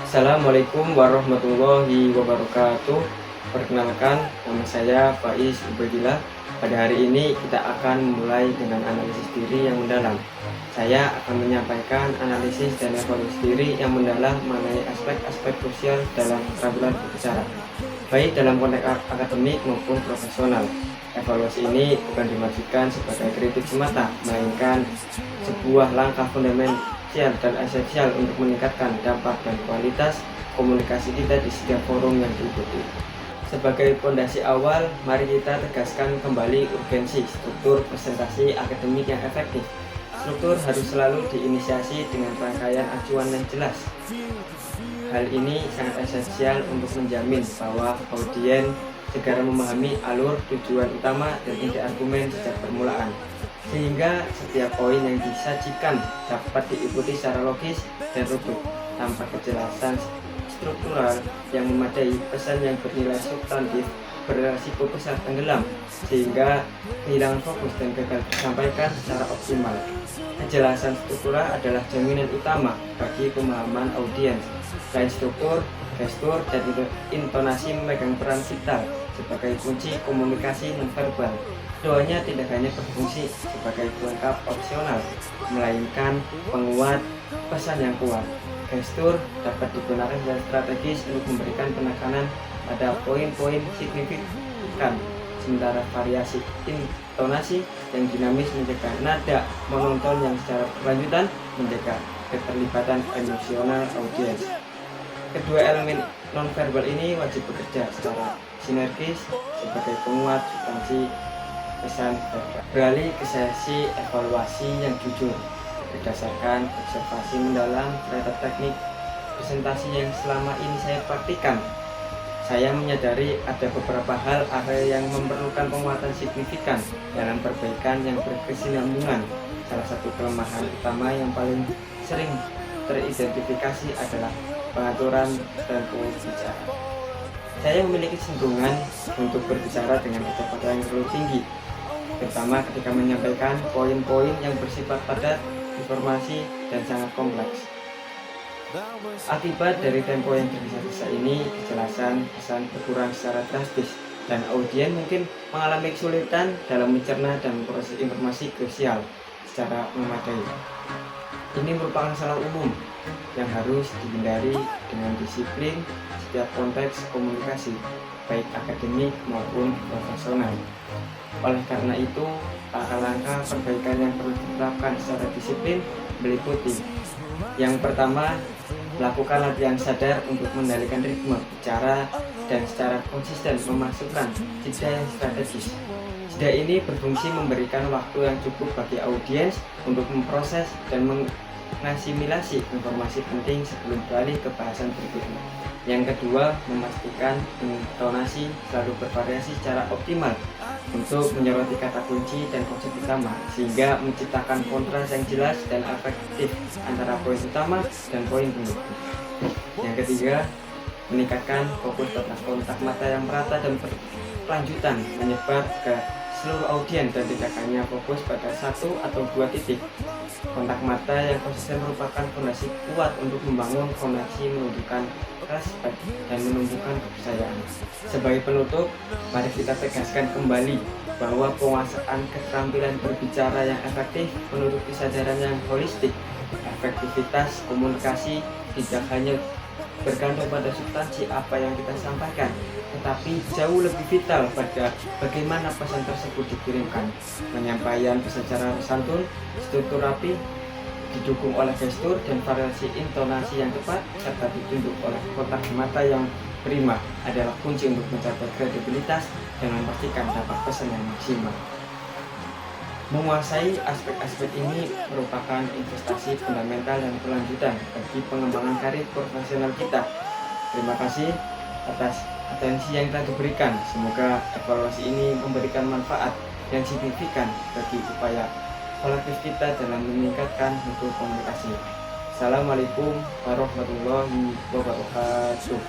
Assalamualaikum warahmatullahi wabarakatuh. Perkenalkan, nama saya Faiz Ubedillah. Pada hari ini kita akan memulai dengan analisis diri yang mendalam. Saya akan menyampaikan analisis dan evaluasi diri yang mendalam mengenai aspek-aspek krusial dalam keterampilan berbicara, baik dalam konteks akademik maupun profesional. Evaluasi ini bukan dimaksudkan sebagai kritik semata, melainkan sebuah langkah fundamental dan esensial untuk meningkatkan dampak dan kualitas komunikasi kita di setiap forum yang diikuti. Sebagai fondasi awal, mari kita tegaskan kembali urgensi struktur presentasi akademik yang efektif. Struktur harus selalu diinisiasi dengan rangkaian acuan yang jelas. Hal ini sangat esensial untuk menjamin bahwa audiens segera memahami alur, tujuan utama, dan inti argumen sejak permulaan, sehingga setiap poin yang disajikan dapat diikuti secara logis dan runtut tanpa kejelasan struktural yang memadai. Pesan yang bernilai substantif beresiko besar tenggelam, sehingga kehilangan fokus dan gagal disampaikan secara optimal. Kejelasan struktural adalah jaminan utama bagi pemahaman audiens. Selain struktur, gestur, dan intonasi memegang peran vital sebagai kunci komunikasi nonverbal. Keduanya tidak hanya berfungsi sebagai pelengkap opsional, melainkan penguat pesan yang kuat. Gestur dapat digunakan secara strategis untuk memberikan penekanan pada poin-poin signifikan, sementara variasi intonasi yang dinamis menjaga nada monoton yang secara berkelanjutan menjaga keterlibatan emosional audiens. Kedua elemen nonverbal ini wajib bekerja secara sinergis sebagai penguat substansi pesan verbal. Beralih ke sesi evaluasi yang jujur berdasarkan observasi mendalam terhadap teknik presentasi yang selama ini saya praktikkan. Saya menyadari ada beberapa hal area yang memerlukan penguatan signifikan dalam perbaikan yang berkesinambungan. Salah satu kelemahan utama yang paling sering teridentifikasi adalah pengaturan tempo bicara. Saya memiliki cenderungan untuk berbicara dengan kecepatan yang terlalu tinggi, terutama ketika menyampaikan poin-poin yang bersifat padat, informasi, dan sangat kompleks. Akibat dari tempo yang tergesa-gesa ini, kejelasan pesan berkurang secara drastis, dan audiens mungkin mengalami kesulitan dalam mencerna dan memproses informasi krusial secara memadai. Ini merupakan salah umum yang harus dihindari dengan disiplin setiap konteks komunikasi, baik akademik maupun profesional. Oleh karena itu, langkah-langkah perbaikan yang perlu diterapkan secara disiplin meliputi: yang pertama, melakukan latihan sadar untuk mengendalikan ritme bicara dan secara konsisten memasukkan jeda yang strategis. Jeda ini berfungsi memberikan waktu yang cukup bagi audiens untuk memproses dan mengasimilasi informasi penting sebelum beralih ke bahasan berikutnya. Yang kedua, memastikan intonasi selalu bervariasi secara optimal untuk menyoroti kata kunci dan konsep utama, sehingga menciptakan kontras yang jelas dan efektif antara poin utama dan poin pendukung. Yang ketiga, meningkatkan fokus pada kontak mata yang merata dan berkelanjutan menyebar ke seluruh audiens dan tidak hanya fokus pada satu atau dua titik. Kontak mata yang konsisten merupakan fondasi kuat untuk membangun koneksi, menunjukkan respek, dan menumbuhkan kepercayaan. Sebagai penutup, mari kita tegaskan kembali bahwa penguasaan keterampilan berbicara yang efektif menuntut kesadaran yang holistik. Efektivitas komunikasi tidak hanya bergantung pada substansi apa yang kita sampaikan, tetapi jauh lebih vital pada bagaimana pesan tersebut dikirimkan. Penyampaian pesan secara santun, struktur rapi, didukung oleh gestur dan variasi intonasi yang tepat, serta ditunjuk oleh kontak mata yang prima adalah kunci untuk mencapai kredibilitas dan memastikan dapat pesan yang maksimal. Menguasai aspek-aspek ini merupakan investasi fundamental dan berkelanjutan bagi pengembangan karir profesional kita. Terima kasih atas atensi yang telah diberikan. Semoga evaluasi ini memberikan manfaat yang signifikan bagi upaya kolektif kita dalam meningkatkan mutu komunikasi. Assalamualaikum warahmatullahi wabarakatuh.